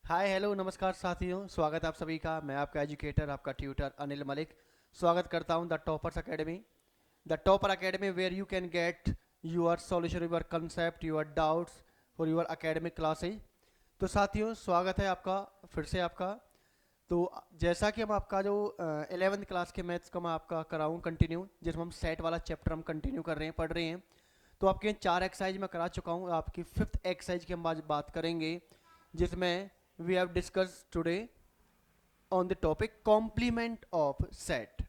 Hi hello नमस्कार साथियों, स्वागत है आप सभी का। मैं आपका एजुकेटर, आपका ट्यूटर अनिल मलिक स्वागत करता हूं the toppers academy. The topper academy where you can get your solution, your concept, your doubts for your academic classes. तो साथियों, स्वागत है आपका फिर से आपका। तो जैसा कि हम आपका जो 11th क्लास के मैथ्स का मैं आपका कराऊँ कंटिन्यू, जिसमें हम सेट वाला चैप्टर हम कंटिन्यू कर रहे हैं, पढ़ रहे हैं। तो आपके 4 एक्सरसाइज मैं करा चुका हूँ। आपकी 5th एक्सरसाइज की हम आज बात करेंगे, जिसमें we have discussed today on the topic complement of set.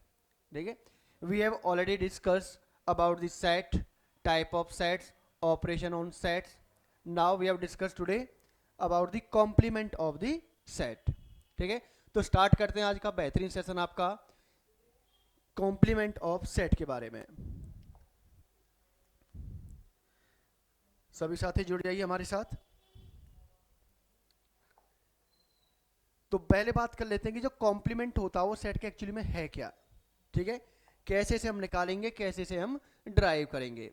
ठीक है, we have already discussed about the set, type of sets, operation on sets. Now we have discussed today about the complement of the set. ठीक है, तो start करते हैं आज का बेहतरीन सेशन आपका कॉम्प्लीमेंट ऑफ सेट के बारे में। सभी साथी जुड़ जाइए हमारे साथ। तो पहले बात कर लेते हैं कि जो कॉम्प्लीमेंट होता है वो सेट के एक्चुअली में है क्या। ठीक है, कैसे से हम निकालेंगे, कैसे से हम ड्राइव करेंगे।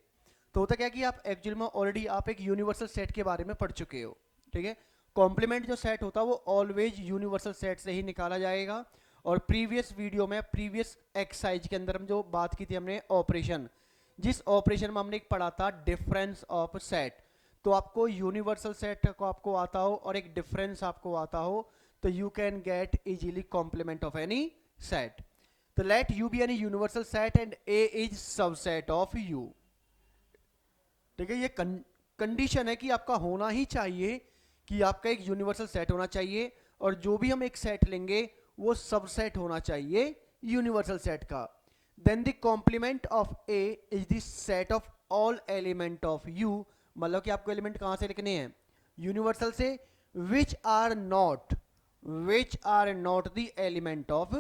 तो होता क्या कि आप एक्चुअली में ऑलरेडी आप एक यूनिवर्सल सेट के बारे में पढ़ चुके हो। ठीक है, कॉम्प्लीमेंट जो सेट होता है वो ऑलवेज यूनिवर्सल सेट से ही निकाला जाएगा। और प्रीवियस वीडियो में, प्रीवियस एक्सरसाइज के अंदर हम जो बात की थी हमने ऑपरेशन, जिस ऑपरेशन में हमने एक पढ़ा था डिफरेंस ऑफ सेट। तो आपको यूनिवर्सल सेट को आपको आता हो और एक डिफरेंस आपको आता हो, तो you can get easily complement of any set. तो let U be any universal set and A is subset of U. ठीक है, ये कंडीशन है कि आपका होना ही चाहिए कि आपका एक यूनिवर्सल सेट होना चाहिए, और जो भी हम एक सेट लेंगे वो सबसेट होना चाहिए यूनिवर्सल सेट का। Then the complement of A is the set of all element of U। मतलब कि आपको एलिमेंट कहां से लिखने हैं? यूनिवर्सल से। Which are not the element of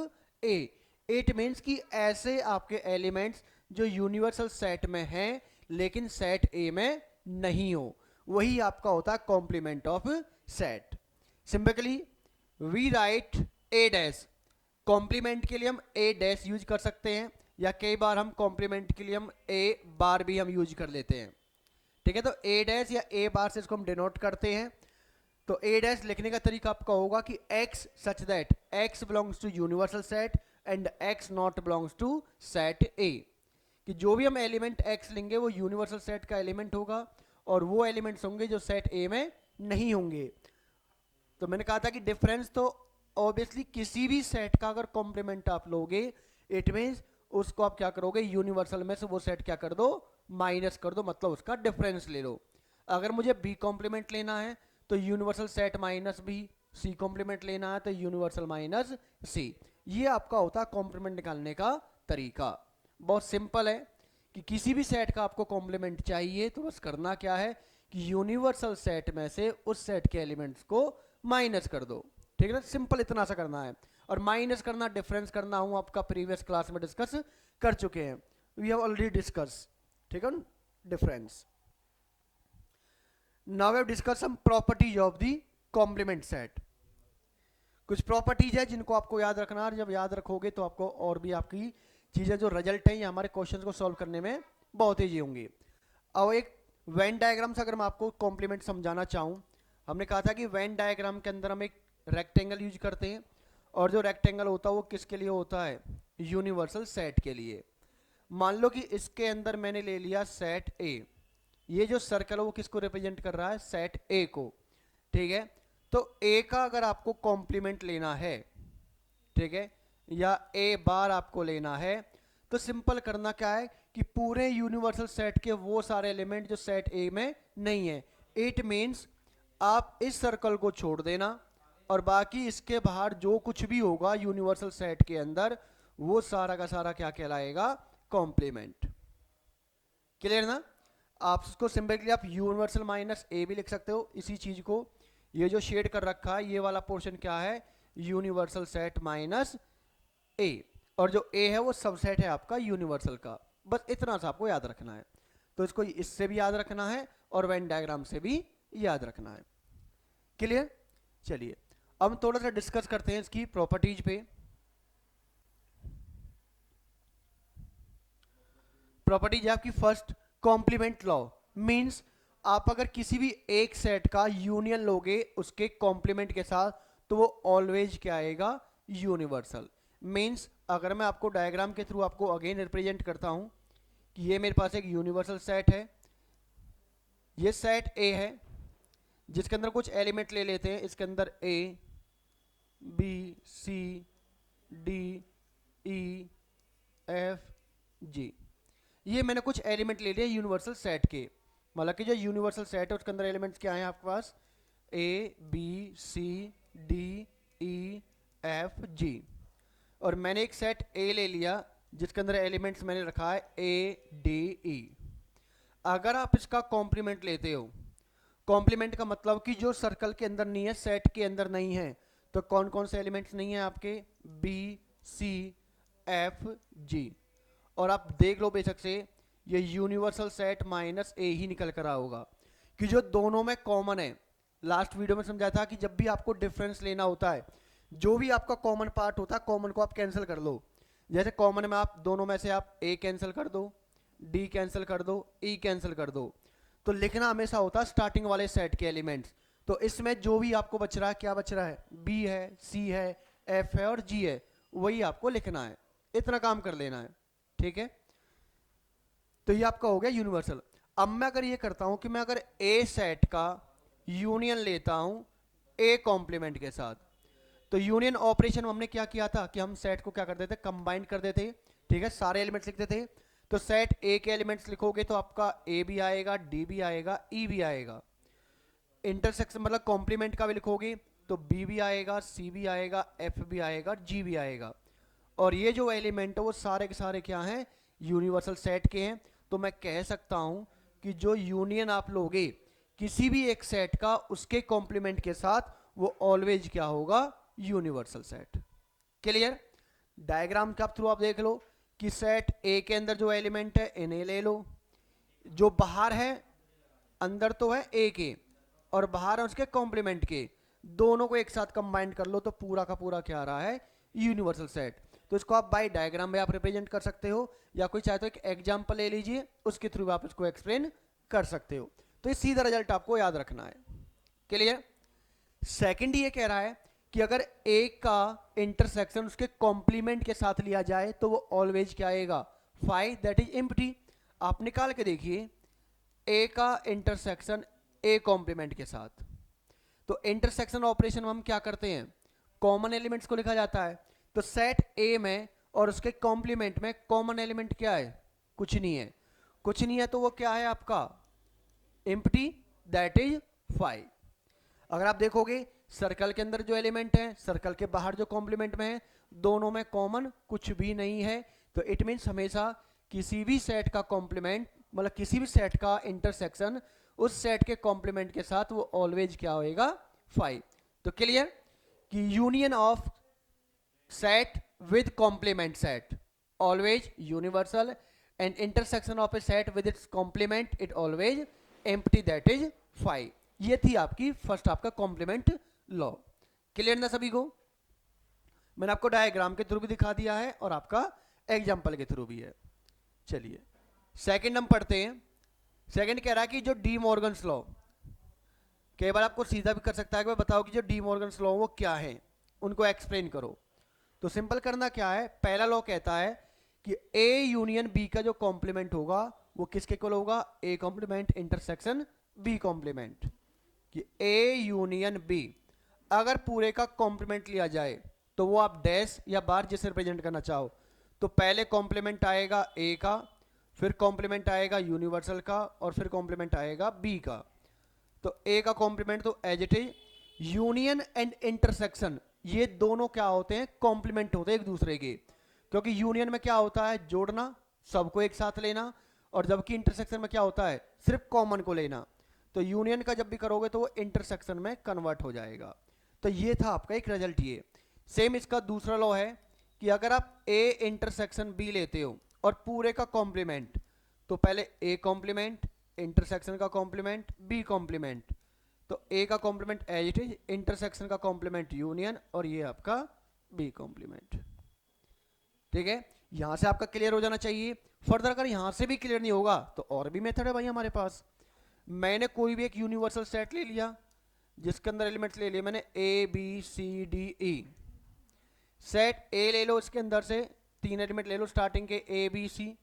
A. It means कि ऐसे आपके एलिमेंट्स जो यूनिवर्सल सेट में हैं लेकिन सेट ए में नहीं हो, वही आपका होता है complement of set. Simply we write A dash. Complement के लिए हम ए डैश यूज कर सकते हैं, या कई बार हम कॉम्प्लीमेंट के लिए हम ए बार भी हम यूज कर लेते हैं। ठीक है, तो ए डैश या ए बार से इसको हम डिनोट करते हैं। तो ए डैश लिखने का तरीका आपका होगा कि x such that x belongs to universal set and x not belongs to set A. कि जो भी हम एलिमेंट x लेंगे वो यूनिवर्सल सेट का एलिमेंट होगा, और वो एलिमेंट्स होंगे जो सेट ए में नहीं होंगे। तो मैंने कहा था कि डिफरेंस तो ऑब्वियसली किसी भी सेट का अगर कॉम्प्लीमेंट आप लोगे, इट मीन्स उसको आप क्या करोगे, यूनिवर्सल में से वो सेट क्या कर दो, माइनस कर दो, मतलब उसका डिफरेंस ले लो। अगर मुझे बी कॉम्प्लीमेंट लेना है तो universal set minus B, C complement लेना है तो यूनिवर्सल माइनस सी। ये आपका होता है कॉम्प्लीमेंट निकालने का तरीका। बहुत सिंपल है कि किसी भी सेट का आपको कॉम्प्लीमेंट चाहिए तो बस करना क्या है कि यूनिवर्सल सेट में से उस सेट के एलिमेंट्स को माइनस कर दो। ठीक है ना, सिंपल इतना सा करना है। और माइनस करना, डिफरेंस करना हूं आपका प्रीवियस क्लास में डिस्कस कर चुके हैं। We have already discuss. ठीक है, difference. Now we have discuss some properties of the complement set. कुछ प्रॉपर्टीज है जिनको आपको याद रखना है, जब याद रखोगे तो आपको और भी आपकी चीजें जो रिजल्ट है ये हमारे क्वेश्चंस को सॉल्व करने में बहुत ईजी होंगी। अब एक वेन डायग्राम से अगर मैं आपको कॉम्प्लीमेंट समझाना चाहूँ, हमने कहा था कि वेन डायग्राम के अंदर हम एक रेक्टेंगल यूज करते हैं, और जो रेक्टेंगल होता है वो किसके लिए होता है, यूनिवर्सल सेट के लिए। मान लो कि इसके अंदर मैंने ले लिया सेट ए। ये जो सर्कल है वो किसको रिप्रेजेंट कर रहा है, सेट ए को। ठीक है, तो ए का अगर आपको कॉम्प्लीमेंट लेना है, ठीक है, या ए बार आपको लेना है, तो सिंपल करना क्या है कि पूरे यूनिवर्सल सेट के वो सारे एलिमेंट जो सेट ए में नहीं है, इट मीन्स आप इस सर्कल को छोड़ देना, और बाकी इसके बाहर जो कुछ भी होगा यूनिवर्सल सेट के अंदर वो सारा का सारा क्या कहलाएगा, कॉम्प्लीमेंट। क्लियर ना? आप उसको सिंपली आप यूनिवर्सल माइनस ए भी लिख सकते हो इसी चीज को। ये जो शेड कर रखा है ये वाला पोर्शन क्या है, यूनिवर्सल सेट माइनस ए, और जो ए है वो सबसेट है आपका यूनिवर्सल का। बस इतना सा आपको याद रखना है। तो इसको इससे भी याद रखना है और वेन डायग्राम से भी याद रखना है। क्लियर? चलिए अब हम थोड़ा सा डिस्कस करते हैं इसकी प्रॉपर्टीज पे। प्रॉपर्टीज आपकी फर्स्ट, कॉम्प्लीमेंट लॉ मींस आप अगर किसी भी एक सेट का यूनियन लोगे उसके कॉम्प्लीमेंट के साथ, तो वो ऑलवेज क्या आएगा, यूनिवर्सल। मीन्स अगर मैं आपको डायग्राम के थ्रू आपको अगेन रिप्रेजेंट करता हूं कि ये मेरे पास एक यूनिवर्सल सेट है, ये सेट ए है जिसके अंदर कुछ एलिमेंट ले लेते हैं, इसके अंदर A B C D E F G, ये मैंने कुछ एलिमेंट ले लिए यूनिवर्सल सेट के। मतलब कि जो यूनिवर्सल सेट है उसके अंदर एलिमेंट्स क्या हैं आपके पास, A B C D E F G. और मैंने एक सेट ए ले लिया जिसके अंदर एलिमेंट्स मैंने रखा है ए डी ई। अगर आप इसका कॉम्प्लीमेंट लेते हो, कॉम्प्लीमेंट का मतलब कि जो सर्कल के अंदर नहीं है, सेट के अंदर नहीं है, तो कौन कौन से एलिमेंट्स नहीं है आपके, बी सी एफ जी। और आप देख लो बेशक से ये यूनिवर्सल सेट माइनस ए ही निकल कर होगा कि जो दोनों में कॉमन है। लास्ट वीडियो में समझाया था कि जब भी आपको डिफरेंस लेना होता है, जो भी आपका कॉमन पार्ट होता है, कॉमन को आप कैंसिल कर लो। जैसे कॉमन में आप दोनों में से आप ए कैंसिल कर दो, डी कैंसिल कर दो, ई कैंसिल कर दो, तो लिखना हमेशा होता है स्टार्टिंग वाले सेट के एलिमेंट्स। तो इसमें जो भी आपको बच रहा है, क्या बच रहा है, बी है, सी है, एफ है और जी है, वही आपको लिखना है। इतना काम कर लेना है, ठीक है। तो ये आपका हो गया यूनिवर्सल। अब मैं अगर ये करता हूं कि मैं अगर ए सेट का यूनियन लेता हूं ए कॉम्प्लीमेंट के साथ, तो यूनियन ऑपरेशन हमने क्या किया था कि हम सेट को क्या कर देते, कंबाइन कर देते, ठीक है, सारे एलिमेंट्स लिखते थे। तो सेट ए के एलिमेंट्स लिखोगे तो आपका ए भी आएगा, डी भी आएगा, ई भी आएगा। इंटरसेक्शन मतलब कॉम्प्लीमेंट का भी लिखोगे तो बी भी आएगा, सी भी आएगा, एफ भी आएगा, जी भी आएगा। और ये जो एलिमेंट है वो सारे के सारे क्या हैं, यूनिवर्सल सेट के हैं। तो मैं कह सकता हूं कि जो यूनियन आप लोगे किसी भी एक सेट का, उसके कॉम्प्लीमेंट के साथ, वो ऑलवेज क्या होगा, यूनिवर्सल सेट। क्लियर। डायग्राम के थ्रू आप देख लो कि सेट ए के अंदर जो एलिमेंट है इन्हें ले लो, जो बाहर है, अंदर तो है ए के और बाहर है उसके कॉम्प्लीमेंट के, दोनों को एक साथ कंबाइन कर लो तो पूरा का पूरा क्या आ रहा है, यूनिवर्सल सेट। तो इसको आप बाय डायग्राम में आप रिप्रेजेंट कर सकते हो, या कोई चाहे तो एक एग्जांपल ले लीजिए, उसके थ्रू आप इसको एक्सप्लेन कर सकते हो। तो ये सीधा रिजल्ट आपको याद रखना है। क्लियर। सेकंड ये कह रहा है कि अगर ए का इंटरसेक्शन उसके कॉम्प्लीमेंट के साथ लिया जाए तो वो ऑलवेज क्या आएगा, फाई दैट इज एम्प्टी। आप निकाल के देखिए ए का इंटरसेक्शन ए कॉम्प्लीमेंट के साथ, तो इंटरसेक्शन ऑपरेशन में हम क्या करते हैं, कॉमन एलिमेंट्स को लिखा जाता है। तो सेट ए में और उसके कॉम्प्लीमेंट में कॉमन एलिमेंट क्या है, कुछ नहीं है। कुछ नहीं है तो वो क्या है आपका, एम्प्टी दैट इज फाई। अगर आप देखोगे सर्कल के अंदर जो एलिमेंट है, सर्कल के बाहर जो कॉम्प्लीमेंट में है, दोनों में कॉमन कुछ भी नहीं है। तो इट मीन्स हमेशा किसी भी सेट का कॉम्प्लीमेंट, मतलब किसी भी सेट का इंटरसेक्शन उस सेट के कॉम्प्लीमेंट के साथ वो ऑलवेज क्या होएगा, फाई। तो क्लियर कि union of set with complement set always universal, and intersection of a set with its complement it always empty that is phi. ये थी आपकी फर्स्ट आपका कॉम्प्लीमेंट लॉ। क्लियर ना सभी को। मैंने आपको डायग्राम के थ्रू भी दिखा दिया है और आपका एग्जांपल के थ्रू भी है। चलिए सेकंड हम पढ़ते हैं। सेकंड कह रहा है कि जो डी मॉर्गन्स लॉ, कई बार आपको सीधा भी कर सकता है कि बताओ कि जो डी मॉर्गन्स लॉ वो क्या है, उनको एक्सप्लेन करो। तो सिंपल करना क्या है, पहला लॉ कहता है कि ए यूनियन बी का जो कॉम्प्लीमेंट होगा वो किसके इक्वल होगा, A complement intersection B complement. कि ए यूनियन बी अगर पूरे का कॉम्प्लीमेंट लिया जाए तो वो आप डैश या बार जिसे रिप्रेजेंट करना चाहो, तो पहले कॉम्प्लीमेंट आएगा ए का, फिर कॉम्प्लीमेंट आएगा यूनिवर्सल का, और फिर कॉम्प्लीमेंट आएगा बी का। तो ए का कॉम्प्लीमेंट तो as it is, union and intersection ये दोनों क्या होते हैं, कॉम्प्लीमेंट होते हैं एक दूसरे के। क्योंकि यूनियन में क्या होता है, जोड़ना, सबको एक साथ लेना, और जबकि इंटरसेक्शन में क्या होता है, सिर्फ कॉमन को लेना। तो यूनियन का जब भी करोगे तो वो इंटरसेक्शन में कन्वर्ट हो जाएगा। तो ये था आपका एक रिजल्ट। ये सेम इसका दूसरा लॉ है कि अगर आप ए इंटरसेक्शन बी लेते हो और पूरे का कॉम्प्लीमेंट, तो पहले ए कॉम्प्लीमेंट, इंटरसेक्शन का कॉम्प्लीमेंट, बी कॉम्प्लीमेंट, तो ए का complement as it is, intersection का कॉम्प्लीमेंट यूनियन, और ये आपका बी कॉम्प्लीमेंट। ठीक है, यहां से आपका क्लियर हो जाना चाहिए। फर्दर अगर यहां से भी क्लियर नहीं होगा तो और भी मेथड है भाई हमारे पास। मैंने कोई भी एक यूनिवर्सल सेट ले लिया जिसके अंदर एलिमेंट्स ले लिए मैंने A B C D E. Set A ले लो, इसके अंदर से 3 एलिमेंट ले लो स्टार्टिंग के ए बी सी।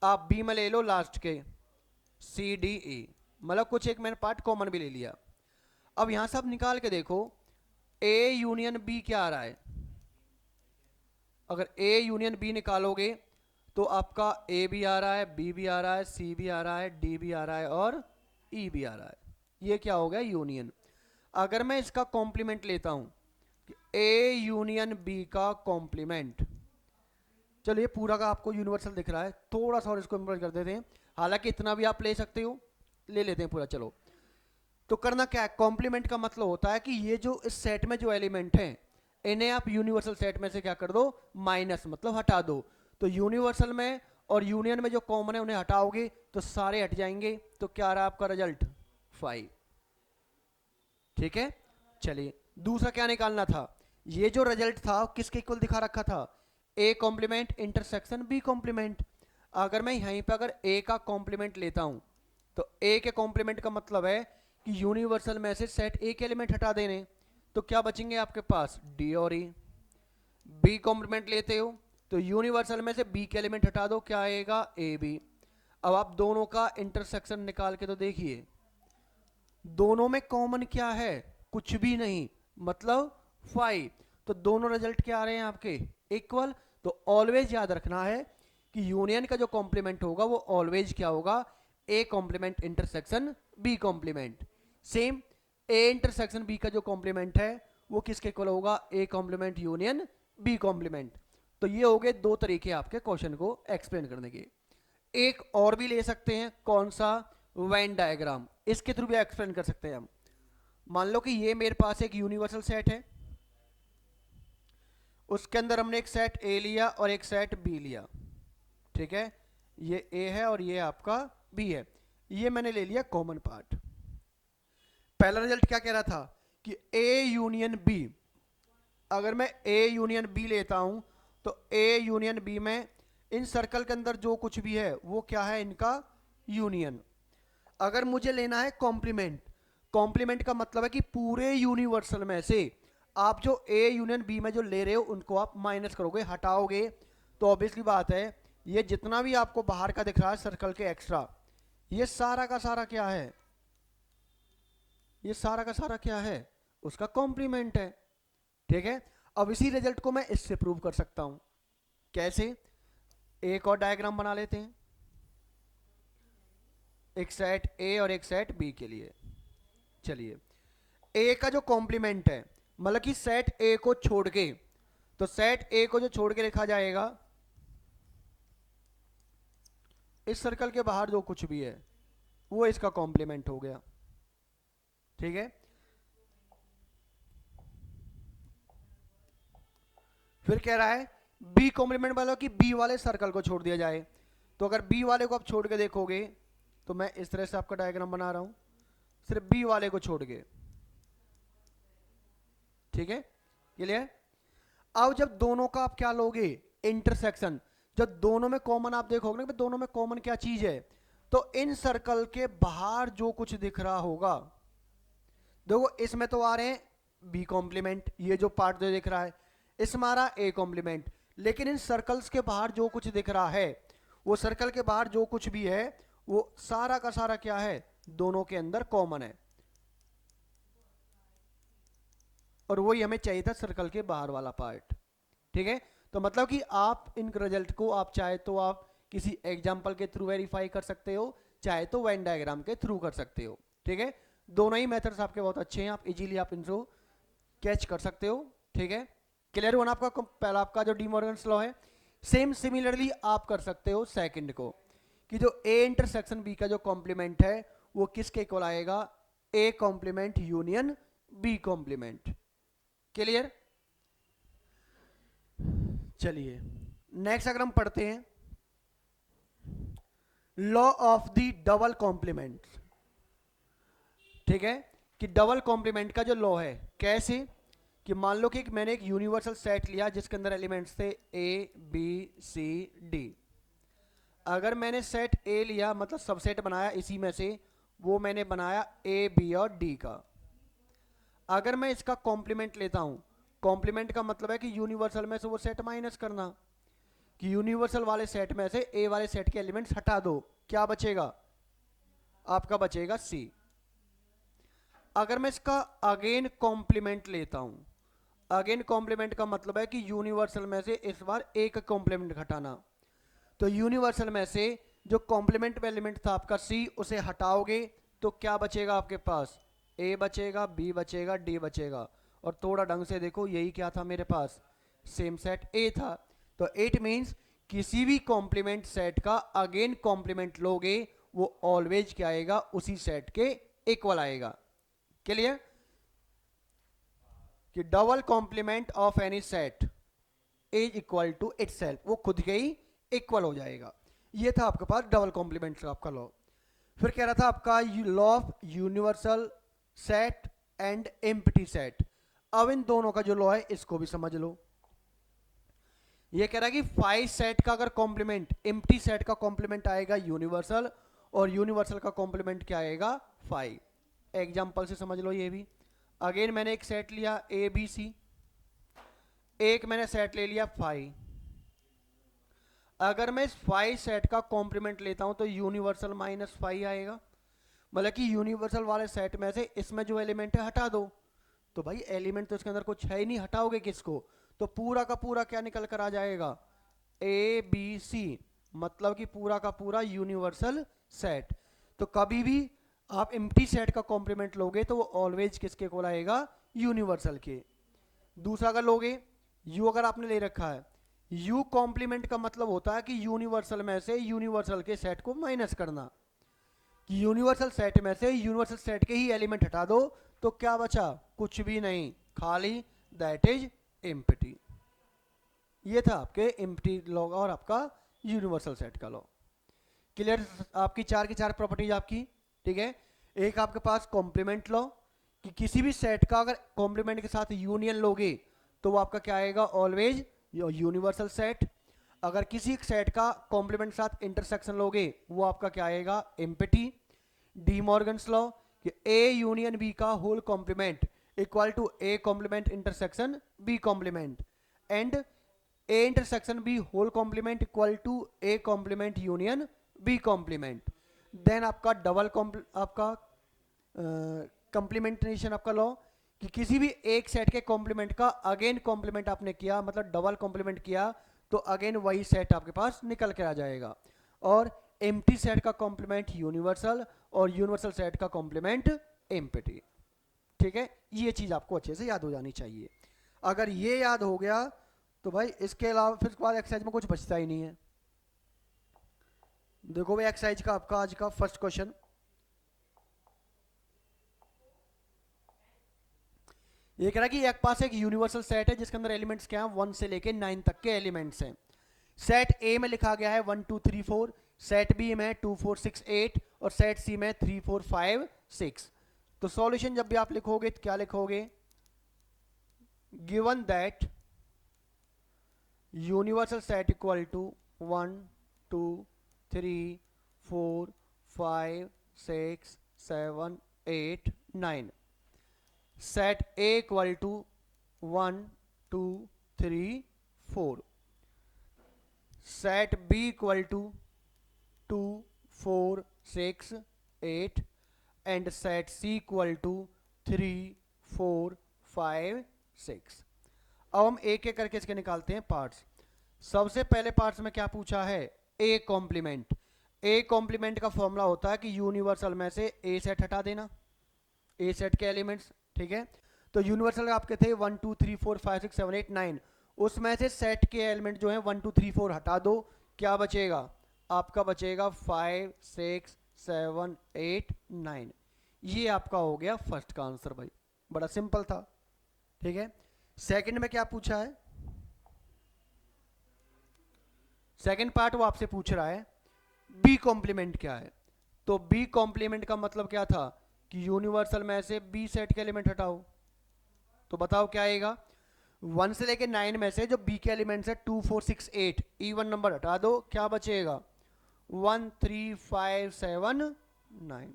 आप बी में ले लो लास्ट के सी डी ई, मतलब कुछ एक मैंने पार्ट कॉमन भी ले लिया। अब यहां से आप निकाल के देखो ए यूनियन बी क्या आ रहा है। अगर ए यूनियन बी निकालोगे तो आपका ए भी आ रहा है, बी भी आ रहा है, सी भी आ रहा है, डी भी आ रहा है और ई भी आ रहा है। ये क्या हो गया? यूनियन। अगर मैं इसका कॉम्प्लीमेंट लेता हूं ए यूनियन बी का कॉम्प्लीमेंट, चलो ये पूरा का आपको यूनिवर्सल दिख रहा है, थोड़ा सा और इसको इंप्रूव कर देते हैं, हालांकि इतना भी आप ले सकते हो, ले लेते हैं पूरा। चलो तो करना क्या है, कॉम्प्लीमेंट का मतलब होता है कि ये जो इस सेट में जो एलिमेंट हैं इन्हें आप यूनिवर्सल सेट में से क्या कर दो, माइनस, मतलब हटा दो। तो यूनिवर्सल में और यूनियन में जो कॉमन है उन्हें हटाओगे तो सारे हट जाएंगे, तो क्या रहा आपका रिजल्ट? 5। ठीक है, चलिए दूसरा क्या निकालना था। ये जो रिजल्ट था किसके इक्वल दिखा रखा था? A complement intersection B complement. अगर मैं यहीं पर अगर ए का कॉम्प्लीमेंट लेता हूं तो ए के कॉम्प्लीमेंट का मतलब है कि यूनिवर्सल में से सेट ए के एलिमेंट हटा देने, तो क्या बचेंगे आपके पास? डी और ई। बी कॉम्प्लीमेंट लेते हो तो यूनिवर्सल में से बी के एलिमेंट हटा दो, क्या आएगा? A B. अब आप दोनों का इंटरसेक्शन निकाल के तो देखिए, दोनों में कॉमन क्या है? कुछ भी नहीं, मतलब 5। तो दोनों रिजल्ट क्या आ रहे हैं आपके? इक्वल। तो ऑलवेज याद रखना है कि यूनियन का जो कॉम्प्लीमेंट होगा वो ऑलवेज क्या होगा? A complement intersection B complement. Same A intersection B का जो कॉम्प्लीमेंट है वो किसके इक्वल होगा? A complement union B complement. तो ये हो गए दो तरीके आपके क्वेश्चन को एक्सप्लेन करने के। एक और भी ले सकते हैं, कौन सा? Venn diagram. इसके थ्रू भी एक्सप्लेन कर सकते हैं हम। मान लो कि ये मेरे पास एक यूनिवर्सल सेट है, उसके अंदर हमने एक सेट ए लिया और एक सेट बी लिया। ठीक है, ये ए है और ये आपका बी है, ये मैंने ले लिया कॉमन पार्ट। पहला रिजल्ट क्या कह रहा था कि ए यूनियन बी। अगर मैं ए यूनियन बी लेता हूं तो ए यूनियन बी में इन सर्कल के अंदर जो कुछ भी है वो क्या है? इनका यूनियन। अगर मुझे लेना है कॉम्प्लीमेंट, कॉम्प्लीमेंट का मतलब है कि पूरे यूनिवर्सल में से आप जो ए यूनियन बी में जो ले रहे हो उनको आप माइनस करोगे, हटाओगे। तो ऑब्वियसली बात है ये जितना भी आपको बाहर का दिख रहा है सर्कल के एक्स्ट्रा, ये सारा का सारा क्या है? ये सारा का सारा क्या है? उसका कॉम्प्लीमेंट है। ठीक है, अब इसी रिजल्ट को मैं इससे प्रूव कर सकता हूं। कैसे? एक और डायग्राम बना लेते हैं, एक सेट ए और एक सेट बी के लिए। चलिए, ए का जो कॉम्प्लीमेंट है, मतलब कि सेट ए को छोड़ के, तो सेट ए को जो छोड़ के लिखा जाएगा इस सर्कल के बाहर जो कुछ भी है वो इसका कॉम्प्लीमेंट हो गया। ठीक है, फिर कह रहा है बी कॉम्प्लीमेंट वाला कि बी वाले सर्कल को छोड़ दिया जाए। तो अगर बी वाले को आप छोड़ के देखोगे तो मैं इस तरह से आपका डायग्राम बना रहा हूं, सिर्फ बी वाले को छोड़ के। ठीक है, क्लियर? अब जब दोनों का आप क्या लोगे? इंटरसेक्शन। जब दोनों में कॉमन आप देखोगे ना, दोनों में कॉमन क्या चीज है, तो इन सर्कल के बाहर जो कुछ दिख रहा होगा, देखो इसमें तो आ रहे हैं बी कॉम्प्लीमेंट, ये जो पार्ट जो दिख रहा है इसमें आ रहा ए कॉम्प्लीमेंट, लेकिन इन सर्कल्स के बाहर जो कुछ दिख रहा है, वो सर्कल के बाहर जो कुछ भी है वो सारा का सारा क्या है? दोनों के अंदर कॉमन है। और वही हमें चाहिए था, सर्कल के बाहर वाला पार्ट। ठीक है, तो मतलब कि आप इन रिजल्ट को आप चाहे तो आप किसी एग्जाम्पल के थ्रू वेरीफाई कर सकते हो, चाहे तो वेन डायग्राम के थ्रू कर सकते हो। ठीक है, दोनों ही मेथड्स आपके बहुत अच्छे हैं, आप इजीली आप इनको कैच कर सकते हो। ठीक है, क्लियर हुआ ना आपका? पहला आपका जो डी मॉर्गन्स लॉ है, सेम सिमिलरली आप कर सकते हो सेकंड को, कि जो ए इंटरसेक्शन बी का जो कॉम्प्लीमेंट है वो किसके इक्वल आएगा? A complement union B complement. Clear? चलिए नेक्स्ट अगर हम पढ़ते हैं law of the double complement. ठीक है, कि डबल कॉम्प्लीमेंट का जो लॉ है, कैसे? कि मान लो कि मैंने एक यूनिवर्सल सेट लिया जिसके अंदर एलिमेंट्स थे ए बी सी डी। अगर मैंने सेट ए लिया, मतलब सबसेट बनाया इसी में से, वो मैंने बनाया ए बी और डी का। अगर मैं इसका कॉम्प्लीमेंट लेता हूं, कॉम्प्लीमेंट का मतलब है कि यूनिवर्सल में से वो सेट माइनस करना, कि यूनिवर्सल वाले सेट में से ए वाले सेट के एलिमेंट्स हटा दो, क्या बचेगा? आपका बचेगा सी। अगर मैं इसका अगेन कॉम्प्लीमेंट लेता हूं, अगेन कॉम्प्लीमेंट का मतलब है कि यूनिवर्सल में से इस बार एक कॉम्प्लीमेंट घटाना। तो यूनिवर्सल में से जो कॉम्प्लीमेंट में एलिमेंट था आपका सी, उसे हटाओगे तो क्या बचेगा आपके पास? ए बचेगा, बी बचेगा, डी बचेगा। और थोड़ा ढंग से देखो, यही क्या था मेरे पास? सेम सेट ए था। तो इट मींस किसी भी कॉम्प्लीमेंट सेट का अगेन कॉम्प्लीमेंट लोगे वो ऑलवेज क्या आएगा? उसी सेट के इक्वल आएगा। क्लियर? कि double complement of any set is equal to itself, वो खुद के ही इक्वल हो जाएगा। ये था आपके पास डबल कॉम्प्लीमेंट का आपका लॉ। फिर कह रहा था आपका law of universal set and empty set. अब इन दोनों का जो लॉ है इसको भी समझ लो। ये कह रहा है कि फाइव सेट का अगर कॉम्प्लीमेंट, एम्प्टी सेट का कॉम्प्लीमेंट आएगा यूनिवर्सल, और यूनिवर्सल का कॉम्प्लीमेंट क्या आएगा? फाइव। एग्जांपल से समझ लो ये भी। अगेन मैंने एक सेट लिया ए बी सी, एक मैंने सेट ले लिया फाइव। अगर मैं इस फाइव सेट का कॉम्प्लीमेंट लेता हूं तो यूनिवर्सल माइनस फाइव आएगा। मतलब कि यूनिवर्सल वाले सेट में से इसमें जो एलिमेंट है हटा दो। तो भाई एलिमेंट तो इसके अंदर कुछ है ही नहीं, हटाओगे किसको? तो पूरा का पूरा क्या निकल कर आ जाएगा? ए बी सी, मतलब कि पूरा का पूरा यूनिवर्सल सेट। तो कभी भी आप एम्प्टी सेट का कॉम्प्लीमेंट लोगे तो वो ऑलवेज किसके को आएगा? यूनिवर्सल के। दूसरा अगर लोगे यू, अगर आपने ले रखा है यू, कॉम्प्लीमेंट का मतलब होता है कि यूनिवर्सल में से यूनिवर्सल के सेट को माइनस करना, कि यूनिवर्सल सेट में से यूनिवर्सल सेट के ही एलिमेंट हटा दो तो क्या बचा? कुछ भी नहीं, खाली दैट इज एम्प्टी। ये था आपके एम्प्टी लॉ और आपका यूनिवर्सल सेट का लॉ। क्लियर? आपकी चार की चार प्रॉपर्टीज आपकी, ठीक है। एक आपके पास कॉम्प्लीमेंट लॉ, कि किसी भी सेट का अगर कॉम्प्लीमेंट के साथ यूनियन लोगे तो वो आपका क्या आएगा? Always universal set. अगर किसी सेट का कॉम्प्लीमेंट के साथ इंटरसेक्शन लोगे वो आपका क्या आएगा? एम्प्टी। डी मॉर्गन्स लॉ, कि ए यूनियन बी का whole complement equal to A complement intersection B complement, and A intersection B whole complement equal to A complement union B complement. Then आपका double आपका complementation आपका law, कि किसी भी एक set के कॉम्प्लीमेंट का अगेन कॉम्प्लीमेंट आपने किया, मतलब डबल कॉम्प्लीमेंट किया, तो अगेन वही सेट आपके पास निकल के आ जाएगा। और एम्प्टी सेट का कॉम्प्लीमेंट यूनिवर्सल, और यूनिवर्सल सेट का कॉम्प्लीमेंट एम्प्टी। ठीक है, ये चीज आपको अच्छे से याद हो जानी चाहिए। अगर ये याद हो गया तो भाई इसके अलावा फिर उसके बाद एक्सरसाइज में कुछ बचता ही नहीं है। देखो भाई एक्सरसाइज का आपका आज का फर्स्ट क्वेश्चन, ये कह रहा है कि एक पास एक यूनिवर्सल सेट है जिसके अंदर एलिमेंट्स क्या हैं? 1 से लेके 9 तक के एलिमेंट्स हैं। सेट ए में लिखा गया है 1 2 3 4, सेट बी में 2 4 6 8, और सेट सी में 3 4 5 6। तो सॉल्यूशन जब भी आप लिखोगे तो क्या लिखोगे? Given that universal set equal to 1 2 3 4 5 6 7 8 9, set A equal to 1 2 3 4, set B equal to 2 4 6 8, and set C equal to 3 4 5 6। अब हम एक एक करके इसके निकालते हैं पार्ट्स। सबसे पहले पार्ट्स में क्या पूछा है? A complement. ए कॉम्प्लीमेंट का फॉर्मूला होता है कि यूनिवर्सल में से ए सेट हटा देना, ए सेट के एलिमेंट्स, ठीक है। तो यूनिवर्सल आपके थे 1 2 3 4 5 6 7 8 9, उसमें से सेट के एलिमेंट जो है 1 2 3 4 हटा दो, क्या बचेगा? आपका बचेगा 5 6 7 8 9। ये आपका हो गया फर्स्ट का आंसर भाई, बड़ा सिंपल था, ठीक है। सेकंड में क्या पूछा है? सेकंड पार्ट वो आपसे पूछ रहा है बी कॉम्प्लीमेंट क्या है। तो बी कॉम्प्लीमेंट का मतलब क्या था? कि यूनिवर्सल में से बी सेट के एलिमेंट हटाओ। तो बताओ क्या आएगा? 1 से लेके 9 में से जो बी के एलिमेंट्स है 2 4 6 8, इवन नंबर हटा दो, क्या बचेगा? 1 3 5 7 9।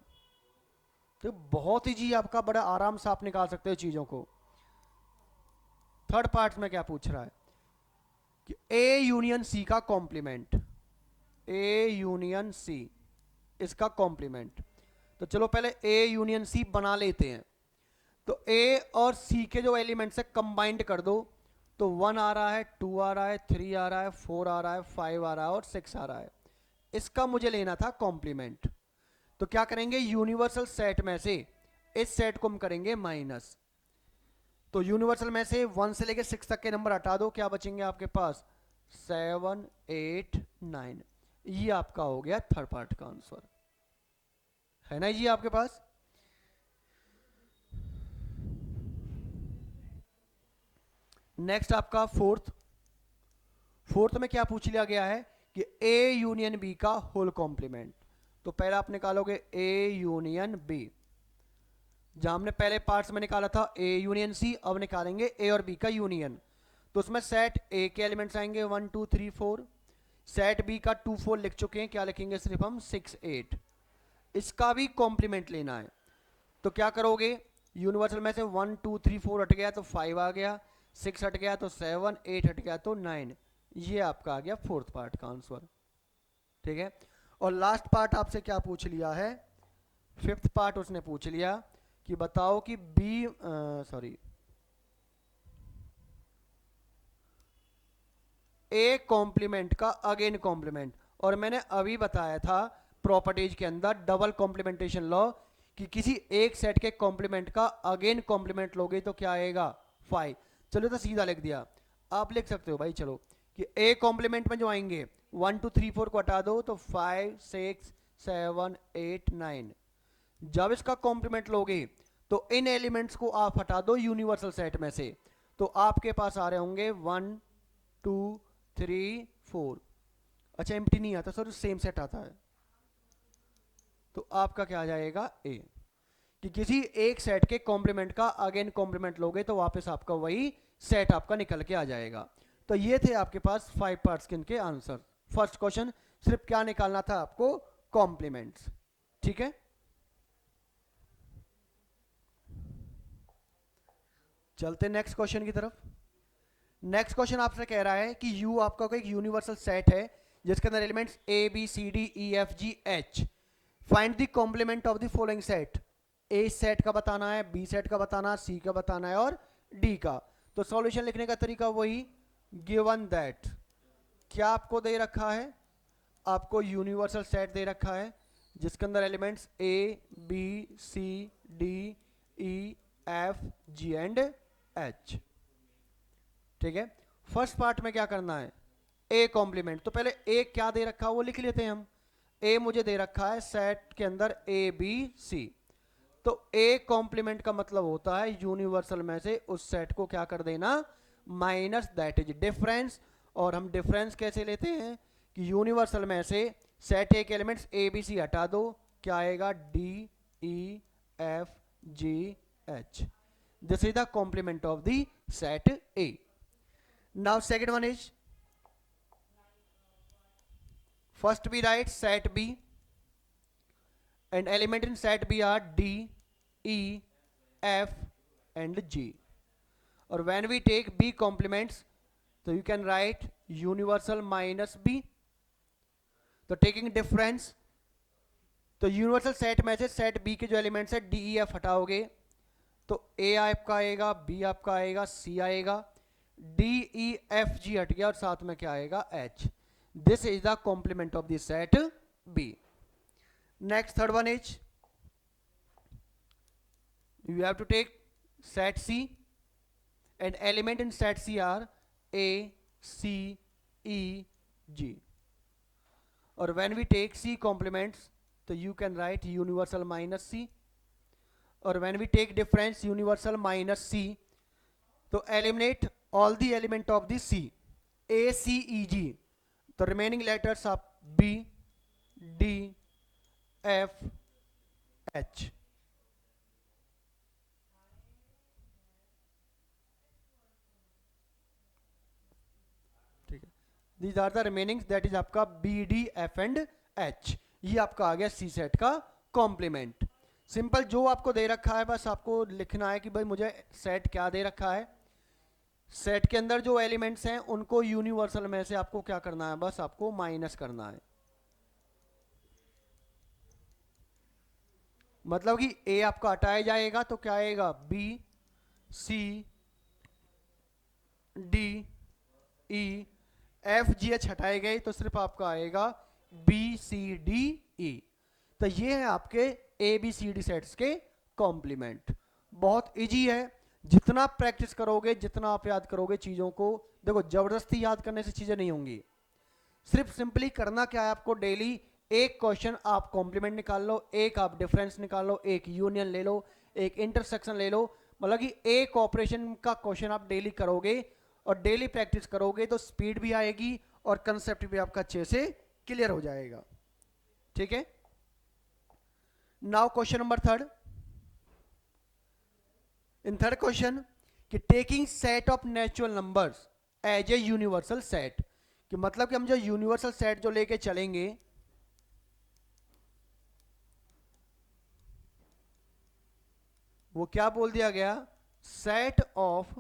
तो बहुत ही जी आपका बड़ा आराम से आप निकाल सकते हो चीजों को। थर्ड पार्ट में क्या पूछ रहा है कि ए यूनियन सी का कॉम्प्लीमेंट, ए यूनियन सी इसका कॉम्प्लीमेंट। तो चलो पहले ए यूनियन सी बना लेते हैं। तो ए और सी के जो एलिमेंट्स है कंबाइंड कर दो, तो 1 आ रहा है, 2 आ रहा है, 3 आ रहा है, 4 आ रहा है, 5 आ रहा है और 6 आ रहा है। इसका मुझे लेना था कॉम्प्लीमेंट। तो क्या करेंगे, यूनिवर्सल सेट में से इस सेट को हम करेंगे माइनस। तो यूनिवर्सल में से 1 से लेके 6 तक के नंबर हटा दो, क्या बचेंगे आपके पास 7 8 9। ये आपका हो गया थर्ड पार्ट का आंसर, है ना जी आपके पास। नेक्स्ट आपका फोर्थ में क्या पूछ लिया गया है कि ए यूनियन बी का होल कॉम्प्लीमेंट। तो पहले आप निकालोगे ए यूनियन बी, जहां हमने पहले पार्ट्स में निकाला था ए यूनियन सी, अब निकालेंगे ए और बी का यूनियन। तो उसमें सेट ए के एलिमेंट्स आएंगे 1 2 3 4, सेट बी का 2 4 लिख चुके हैं, क्या लिखेंगे सिर्फ हम 6 8। इसका भी कॉम्प्लीमेंट लेना है। तो क्या करोगे, यूनिवर्सल में से 1 2 3 4 हट गया तो 5 आ गया, 6 हट गया तो 7, 8 हट गया तो 9। ये आपका आ गया फोर्थ पार्ट का आंसर, ठीक है। और लास्ट पार्ट आपसे क्या पूछ लिया है, फिफ्थ पार्ट उसने पूछ लिया कि बताओ कि बी ए कॉम्प्लीमेंट का अगेन कॉम्प्लीमेंट। और मैंने अभी बताया था प्रॉपर्टीज के अंदर डबल कॉम्प्लीमेंटेशन लॉ कि किसी एक सेट के कॉम्प्लीमेंट का अगेन कॉम्प्लीमेंट लोगे तो क्या आएगा 5। चलो तो सीधा लिख दिया, आप लिख सकते हो भाई चलो कि ए कॉम्प्लीमेंट में जो आएंगे 1 2 3 4 को हटा दो तो 5 6 7 8 9। जब इसका कॉम्प्लीमेंट लोगे तो इन एलिमेंट्स को आप हटा दो यूनिवर्सल सेट में से, तो आपके पास आ रहे होंगे 1 2 3 4। अच्छा एम्प्टी नहीं आता सर, सेम सेट आता है। तो आपका क्या आ जाएगा ए, कि किसी एक सेट के कॉम्प्लीमेंट का अगेन कॉम्प्लीमेंट लोगे तो वापस आपका वही सेट आपका निकल के आ जाएगा। तो ये थे आपके पास 5 पार्ट्स के आंसर। फर्स्ट क्वेश्चन सिर्फ क्या निकालना था आपको, कॉम्प्लीमेंट्स, ठीक है। चलते नेक्स्ट क्वेश्चन की तरफ। नेक्स्ट क्वेश्चन आपसे कह रहा है कि यू आपका कोई यूनिवर्सल सेट है जिसके अंदर elements A B C D E F G H. Find the complement of the following set. A set का बताना है, बी सेट का बताना है, सी का बताना है और डी का। तो सॉल्यूशन लिखने का तरीका वही, गिवन दैट, क्या आपको दे रखा है, आपको यूनिवर्सल सेट दे रखा है जिसके अंदर elements A B C D E F G and H, ठीक है। फर्स्ट पार्ट में क्या करना है, ए कॉम्प्लीमेंट। तो पहले ए क्या दे रखा है वो लिख लेते हैं हम। ए मुझे दे रखा है सेट के अंदर ए बी सी। तो ए कॉम्प्लीमेंट का मतलब होता है यूनिवर्सल में से उस सेट को क्या कर देना, माइनस दैट इज डिफरेंस। और हम डिफरेंस कैसे लेते हैं कि यूनिवर्सल में से सेट ए के एलिमेंट्स ए बी सी हटा दो, क्या आएगा D E F G H. This is the complement of the set A. Now second one is, first we write set B and element in set B are D, E, F and G. Or when we take B complements, so you can write universal minus B. तो taking difference, तो universal set में से set B के जो elements है D E F हटाओगे तो ए आपका आएगा, बी आपका आएगा, सी आएगा, डी ई एफ जी हट गया और साथ में क्या आएगा H. This is the complement of the set B. Next third one is, you have to take set C and element in set C are A C E G. और when we take C complements तो you can write universal minus C. और when we take difference universal minus C, तो eliminate all the element of the C, A, C, E, G. The remaining letters are B, D, F, H. ठीक है, these are the remaining, that is आपका B, D, F and H. ये आपका आ गया C set का complement. Simple जो आपको दे रखा है बस आपको लिखना है कि भाई मुझे सेट क्या दे रखा है, सेट के अंदर जो एलिमेंट्स हैं उनको यूनिवर्सल में से आपको क्या करना है, बस आपको माइनस करना है। मतलब कि ए आपका हटाया जाएगा तो क्या आएगा, B C D E, F G H हटाए गए तो सिर्फ आपका आएगा बी सी डी ई। तो ये है आपके A B C D sets के कॉम्प्लीमेंट। बहुत इजी है, जितना प्रैक्टिस करोगे जितना आप याद करोगे चीज़ों को, देखो जबरदस्ती याद करने से चीज़ें नहीं होंगी, सिर्फ सिंपली करना क्या है आपको, डेली एक क्वेश्चन आप कॉम्प्लीमेंट निकाल लो, एक आप डिफरेंस निकाल लो, एक यूनियन ले लो, एक इंटरसेक्शन ले लो। मतलब कि एक ऑपरेशन का क्वेश्चन आप डेली करोगे और डेली प्रैक्टिस करोगे तो स्पीड भी आएगी और कंसेप्ट भी आपका अच्छे से क्लियर हो जाएगा। ठीक है, now question number third. In third question कि taking set of natural numbers as a universal set, कि मतलब कि हम जो यूनिवर्सल सेट जो लेके चलेंगे, वो क्या बोल दिया गया, set of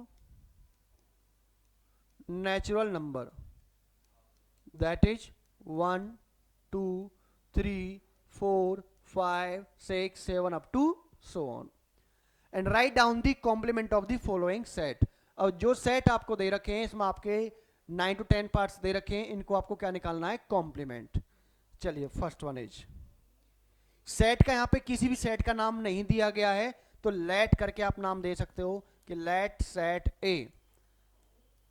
natural number that is 1 2 3 4 5 6 7 up to so on, and write down the complement of the following set. और जो सेट आपको दे रखे हैं इसमें आपके 9 to 10 पार्ट्स दे रखे हैं, इनको आपको क्या निकालना है, कॉम्प्लीमेंट। चलिए फर्स्ट वन इज, सेट का यहां पे किसी भी सेट का नाम नहीं दिया गया है तो लेट करके आप नाम दे सकते हो कि let set A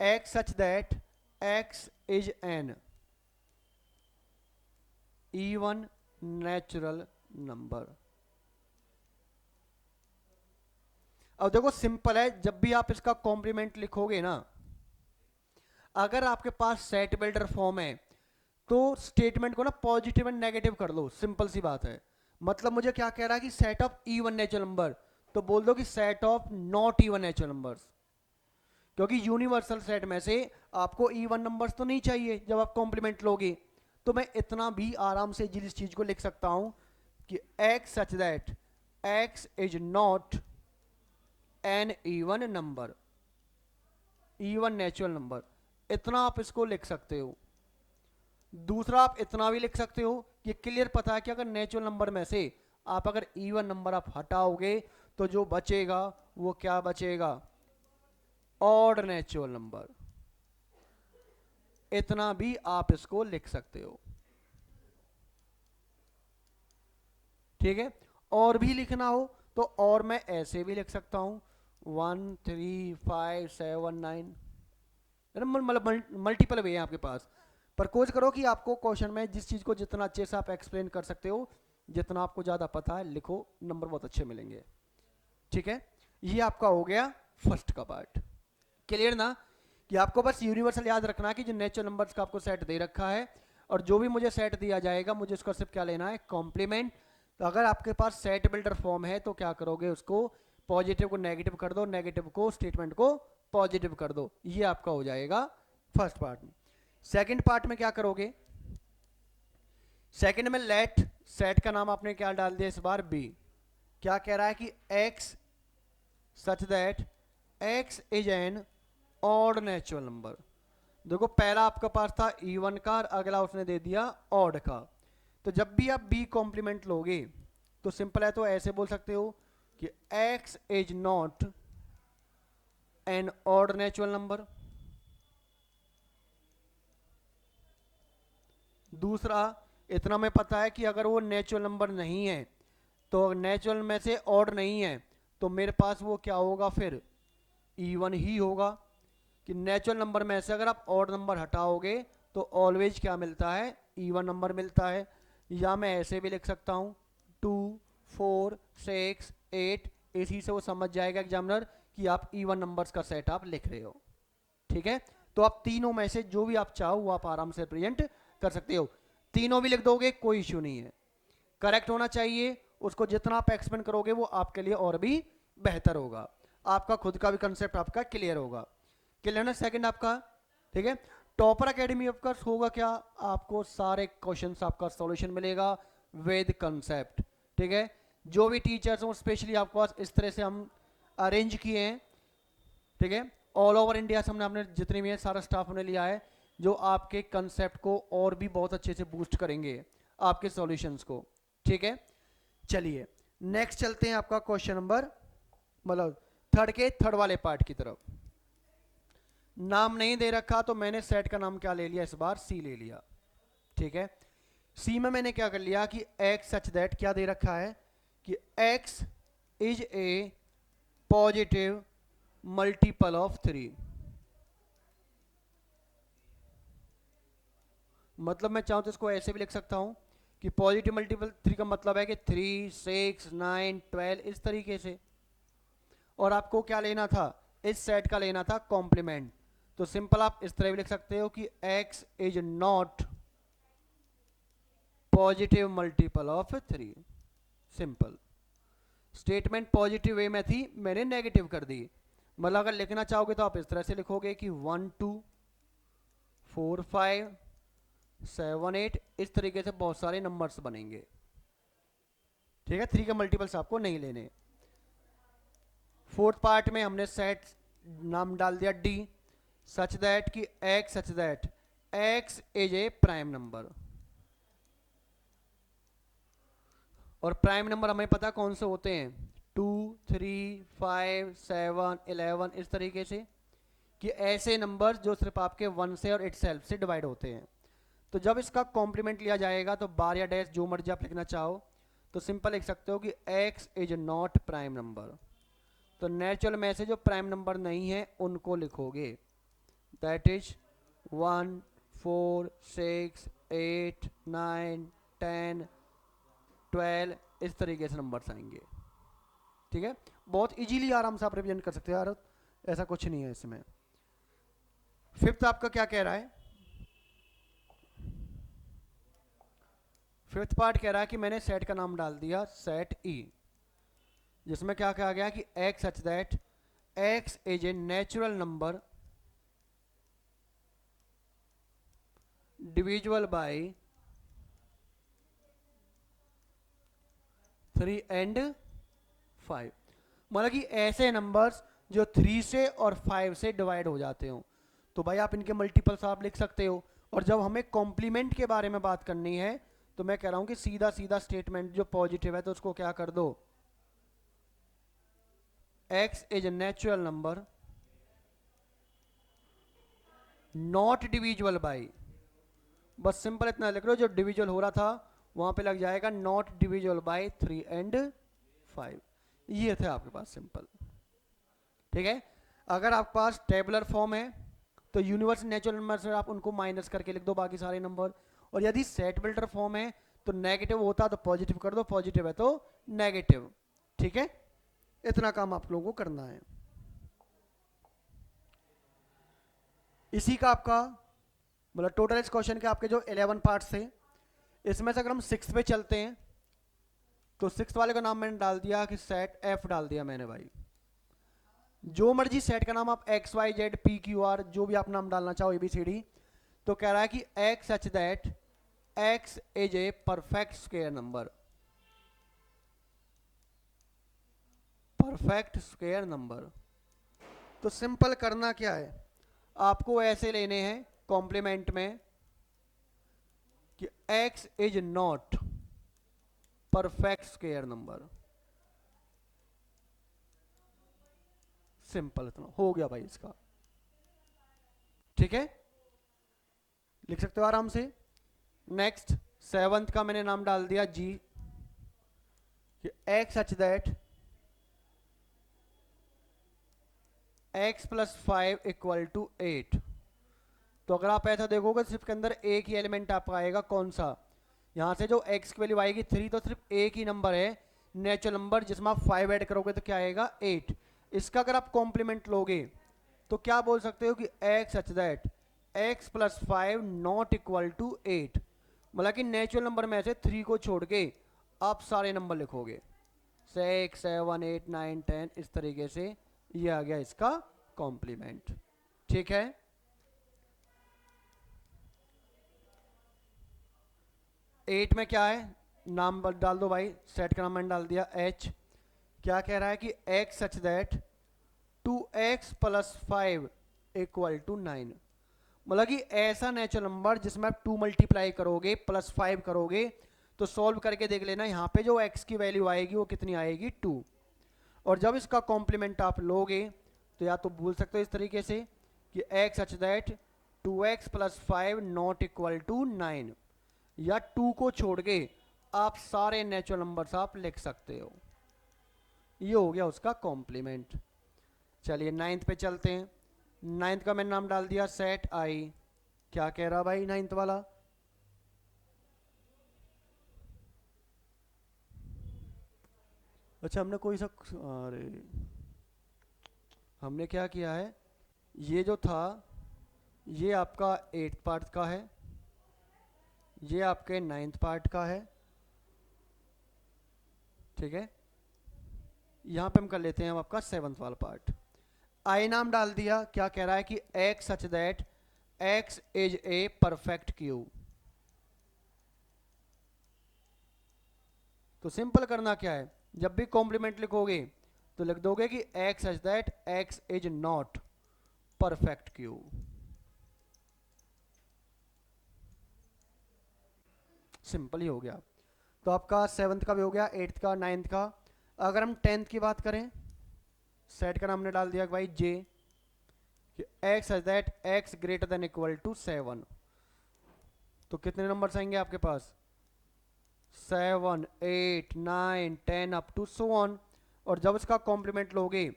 X such that X is an even natural number. अब देखो सिंपल है, जब भी आप इसका कॉम्प्लीमेंट लिखोगे ना, अगर आपके पास सेट बिल्डर फॉर्म है तो स्टेटमेंट को ना पॉजिटिव एंड नेगेटिव कर लो, सिंपल सी बात है। मतलब मुझे क्या कह रहा है कि set of even natural number, तो बोल दो कि set of not even natural numbers, क्योंकि यूनिवर्सल सेट में से आपको इवन नंबर्स तो नहीं चाहिए जब आप कॉम्प्लीमेंट लोगे। तो मैं इतना भी आराम से जिस चीज को लिख सकता हूं कि X such that X is not an even number, even natural number, इतना आप इसको लिख सकते हो। दूसरा आप इतना भी लिख सकते हो कि क्लियर पता है कि अगर नेचुरल नंबर में से आप अगर इवन नंबर आप हटाओगे तो जो बचेगा वो क्या बचेगा, ऑड नेचुरल नंबर। इतना भी आप इसको लिख सकते हो। ठीक है, और भी लिखना हो तो और मैं ऐसे भी लिख सकता हूं 1 3 5 7 9, मतलब मल्टीपल वे है आपके पास। पर कोशिश करो कि आपको क्वेश्चन में जिस चीज को जितना अच्छे से आप एक्सप्लेन कर सकते हो, जितना आपको ज्यादा पता है लिखो, नंबर बहुत अच्छे मिलेंगे। ठीक है, ये आपका हो गया फर्स्ट का पार्ट। क्लियर ना, कि आपको बस यूनिवर्सल याद रखना है कि जो नेचुरल नंबर्स का आपको सेट दे रखा है और जो भी मुझे सेट दिया जाएगा मुझे उसका सिर्फ क्या लेना है, कॉम्प्लीमेंट। तो अगर आपके पास सेट बिल्डर फॉर्म है तो क्या करोगे, उसको पॉजिटिव को नेगेटिव कर दो, नेगेटिव को स्टेटमेंट को पॉजिटिव कर दो, ये आपका हो जाएगा फर्स्ट पार्ट में। सेकंड पार्ट में क्या करोगे, सेकंड में लेट सेट का नाम आपने क्या डाल दिया इस बार, बी। क्या कह रहा है कि X such that X is N odd natural number. देखो पहला आपका पास था इवन का और अगला उसने दे दिया ऑड का। तो जब भी आप बी कॉम्प्लीमेंट लोगे तो सिंपल है, तो ऐसे बोल सकते हो कि x is not an odd natural number. दूसरा, इतना में पता है कि अगर वो नेचुरल नंबर नहीं है तो नेचुरल में से ऑड नहीं है तो मेरे पास वो क्या होगा, फिर इवन ही होगा। कि नेचुरल नंबर में से अगर आप ऑड नंबर हटाओगे तो ऑलवेज क्या मिलता है, इवन नंबर मिलता है। या मैं ऐसे भी लिख सकता हूं 2 4 6 8, इसी से वो समझ जाएगा एग्जामिनर कि आप इवन नंबर्स का सेट आप लिख रहे हो। ठीक है, तो आप तीनों में से जो भी आप चाहो वो आप आराम से प्रेजेंट कर सकते हो। तीनों भी लिख दोगे कोई इश्यू नहीं है, करेक्ट होना चाहिए। उसको जितना आप एक्सपेंड करोगे वो आपके लिए और भी बेहतर होगा, आपका खुद का भी कंसेप्ट आपका क्लियर होगा। क्लियर ना सेकंड आपका। ठीक है, टॉपर एकेडमी ऑफ कोर्स होगा क्या, आपको सारे क्वेश्चंस आपका सॉल्यूशन मिलेगा विद कंसेप्ट। ठीक है, जो भी टीचर्स हों स्पेशली आपके पास इस तरह से हम अरेंज किए हैं, ठीक है। ऑल ओवर इंडिया से हमने अपने जितने भी है सारा स्टाफ हमने लिया है, जो आपके कंसेप्ट को और भी बहुत अच्छे से बूस्ट करेंगे आपके सॉल्यूशंस को, ठीक है। चलिए नेक्स्ट चलते हैं आपका क्वेश्चन नंबर मतलब थर्ड वाले पार्ट की तरफ। नाम नहीं दे रखा तो मैंने सेट का नाम क्या ले लिया इस बार, सी ले लिया, ठीक है। सी में मैंने क्या कर लिया कि x सच दैट क्या दे रखा है कि x is a positive multiple of 3। मतलब मैं चाहूं तो इसको ऐसे भी लिख सकता हूं कि पॉजिटिव मल्टीपल 3 का मतलब है कि 3, 6, 9, 12 इस तरीके से। और आपको क्या लेना था, इस सेट का लेना था कॉम्प्लीमेंट। तो सिंपल आप इस तरह भी लिख सकते हो कि x is not positive multiple of 3। Simple statement positive way में थी, मैंने नेगेटिव कर दी। मतलब अगर लिखना चाहोगे तो आप इस तरह से लिखोगे कि 1, 2, 4, 5, 7, 8 इस तरीके से बहुत सारे नंबर्स बनेंगे, ठीक है। 3 के मल्टीपल्स आपको नहीं लेने। फोर्थ पार्ट में हमने सेट नाम डाल दिया डी सच दैट कि x such that x is a prime number. और प्राइम नंबर हमें पता कौन से होते हैं, 2, 3, 5, 7, 11 इस तरीके से, कि ऐसे नंबर जो सिर्फ आपके 1 से और इटसेल्फ से डिवाइड होते हैं। तो जब इसका कॉम्प्लीमेंट लिया जाएगा तो बार या डैश जो मर्जी आप लिखना चाहो तो सिंपल लिख सकते हो कि x is not prime number. तो नेचुरल में से जो प्राइम नंबर नहीं है उनको लिखोगे, दैट इज 1, 4, 6, 8, 9, 10, 12 इस तरीके से नंबर्स आएंगे, ठीक है। बहुत इजीली आराम से आप रिप्रेजेंट कर सकते हो यार, ऐसा कुछ नहीं है इसमें। फिफ्थ आपका क्या कह रहा है, फिफ्थ पार्ट कह रहा है कि मैंने सेट का नाम डाल दिया सेट ई, जिसमें क्या कहा गया कि x such that x is a natural number divisible by 3 and 5। मतलब कि ऐसे नंबर्स जो 3 से और 5 से डिवाइड हो जाते हो, तो भाई आप इनके मल्टीपल्स आप लिख सकते हो। और जब हमें कॉम्प्लीमेंट के बारे में बात करनी है तो मैं कह रहा हूं कि सीधा सीधा स्टेटमेंट जो पॉजिटिव है तो उसको क्या कर दो, x is a natural number not divisible by, बस सिंपल इतना लिख लो, जो डिविजिबल हो रहा था वहां पे लग जाएगा नॉट डिविजिबल बाय 3 and 5। ये थे आपके पास सिंपल, ठीक है। अगर आपके पास टेबुलर फॉर्म है तो यूनिवर्सल नेचुरल नंबर से आप उनको माइनस करके लिख दो बाकी सारे नंबर। और यदि सेट बिल्डर फॉर्म है तो नेगेटिव होता तो पॉजिटिव कर दो, पॉजिटिव है तो नेगेटिव, ठीक है। इतना काम आप लोगों को करना है। इसी का आपका मतलब टोटल इस क्वेश्चन के आपके जो 11 पार्ट्स थे, इसमें से अगर हम 6 पे चलते हैं तो 6 वाले का नाम मैंने डाल दिया कि सेट एफ डाल दिया मैंने भाई। जो मर्जी सेट का नाम आप X Y Z P Q R जो भी आप नाम डालना चाहो ABCD। तो कह रहा है कि X such that X is a perfect square number, perfect square number. तो सिंपल करना क्या है, आपको ऐसे लेने हैं कॉम्प्लीमेंट में कि x is not perfect square number. Simple इतना हो गया भाई इसका, ठीक है, लिख सकते हो आराम से। नेक्स्ट सेवंथ का मैंने नाम डाल दिया जी कि x such that x plus 5 equal to 8। तो अगर आप ऐसा देखोगे सिर्फ के अंदर एक ही एलिमेंट आपका आएगा, कौन सा, यहां से जो x की वैल्यू आएगी 3, तो सिर्फ एक ही नंबर है नेचुरल नंबर जिसमें आप 5 ऐड करोगे तो क्या आएगा 8। इसका अगर आप कॉम्प्लीमेंट लोगे तो क्या बोल सकते हो कि x such that x plus 5 not equal to 8। मतलब कि नेचुरल नंबर में से 3 को छोड़ के आप सारे नंबर लिखोगे 6, 7, 8, 9, 10 इस तरीके से, ये आ गया इसका कॉम्प्लीमेंट, ठीक है। एट में क्या है, नाम डाल दो भाई, सेट का नाम मैंने डाल दिया एच। क्या कह रहा है कि X such that 2x plus 5 equal to 9। मतलब कि ऐसा नेचुरल नंबर जिसमें आप 2 मल्टीप्लाई करोगे प्लस 5 करोगे, तो सॉल्व करके देख लेना यहाँ पे जो x की वैल्यू आएगी वो कितनी आएगी 2। और जब इसका कॉम्प्लीमेंट आप लोगे तो या तो बोल सकते हो इस तरीके से कि x such that 2x plus 5 not equal to 9, या 2 को छोड़ के आप सारे नेचुरल नंबर्स आप लिख सकते हो। ये हो गया उसका कॉम्प्लीमेंट। चलिए नाइन्थ पे चलते हैं। नाइन्थ का मैंने नाम डाल दिया सेट आई। क्या कह रहा भाई नाइन्थ वाला? अच्छा हमने कोई सा, अरे हमने क्या किया है, ये जो था ये आपका 8th पार्ट का है, ये आपके 9th पार्ट का है, ठीक है। यहाँ पे हम कर लेते हैं हम आपका 7th वाला पार्ट। आई नाम डाल दिया। क्या कह रहा है कि x such that x is a perfect cube. तो सिंपल करना क्या है, जब भी कॉम्प्लीमेंट लिखोगे तो लिख दोगे कि x such that x is not perfect cube. Simple ही हो गया। तो आपका 7th का भी हो गया, 8th का, 9th का। अगर हम 10th की बात करें, सेट का नाम हमने डाल दिया भाई जे, x such that x greater than equal to 7। तो कितने नंबर्स आएंगे आपके पास? 7, 8, 9, 10 अप टू सो ऑन। और जब इसका कॉम्प्लीमेंट लोगे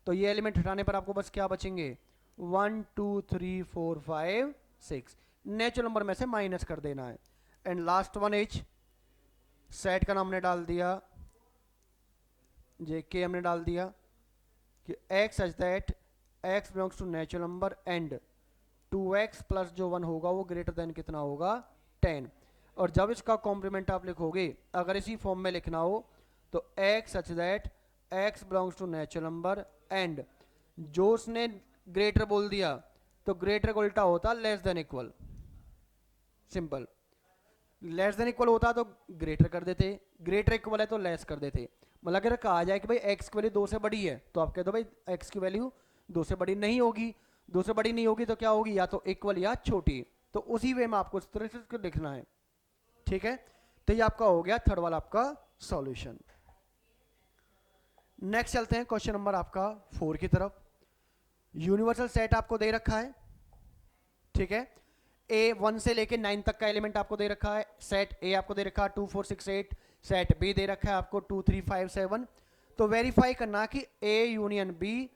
तो ये एलिमेंट हटाने पर आपको बस क्या बचेंगे? 1, 2, 3, 4, 5, 6। नेचुरल नंबर में से माइनस कर देना है। And last one is, set का नाम हमने डाल दिया जे के, हमने डाल दिया कि x such that x belongs to natural number and 2x plus जो 1 होगा वो ग्रेटर देन कितना होगा? 10। और जब इसका कॉम्प्लीमेंट आप लिखोगे, अगर इसी फॉर्म में लिखना हो तो x such that x belongs to natural number and जो उसने ग्रेटर बोल दिया तो ग्रेटर का उल्टा होता less than equal. Simple. Less than equal होता तो ग्रेटर कर देते, ग्रेटर इक्वल है तो लेस कर देते। मतलब अगर कहा जाए कि भाई x की वैल्यू 2 से बड़ी है तो आप कह दो भाई x की वैल्यू 2 से बड़ी नहीं होगी। 2 से बड़ी नहीं होगी तो क्या होगी? या तो इक्वल या छोटी। तो उसी वे में आपको इस तरह से लिखना है, ठीक है। तो ये आपका हो गया थर्ड वाला आपका सॉल्यूशन। नेक्स्ट चलते हैं क्वेश्चन नंबर आपका 4 की तरफ। यूनिवर्सल सेट आपको दे रखा है, ठीक है। ए 1 से लेके 9 तक का एलिमेंट आपको दे रखा है। सेट ए आपको दे रखा है 2, 4, 6, 8। सेट बी दे रखा है आपको 2, 3, 5, 7। तो वेरीफाई करना कि ए यूनियन बी,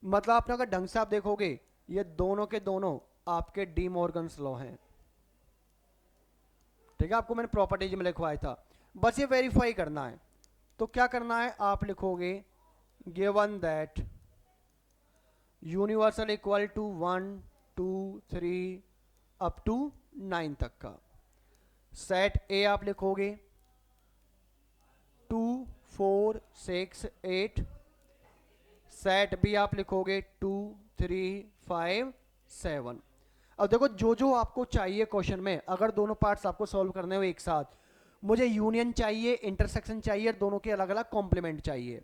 मतलब आपने अगर ढंग से आप देखोगे ये दोनों के दोनों आपके डी मॉर्गन्स लॉ हैं, ठीक है। आपको मैंने प्रॉपर्टीज में लिखवाया था, बस ये वेरीफाई करना है। तो क्या करना है, आप लिखोगे given that universal equal to 1, 2, 3 up to 9 तक का। सेट ए आप लिखोगे 2, 4, 6, 8। सेट बी आप लिखोगे 2, 3, 5, 7। अब देखो जो जो आपको चाहिए क्वेश्चन में, अगर दोनों पार्ट्स आपको सॉल्व करने हो एक साथ, मुझे यूनियन चाहिए, इंटरसेक्शन चाहिए, दोनों के अलग अलग कॉम्प्लीमेंट चाहिए।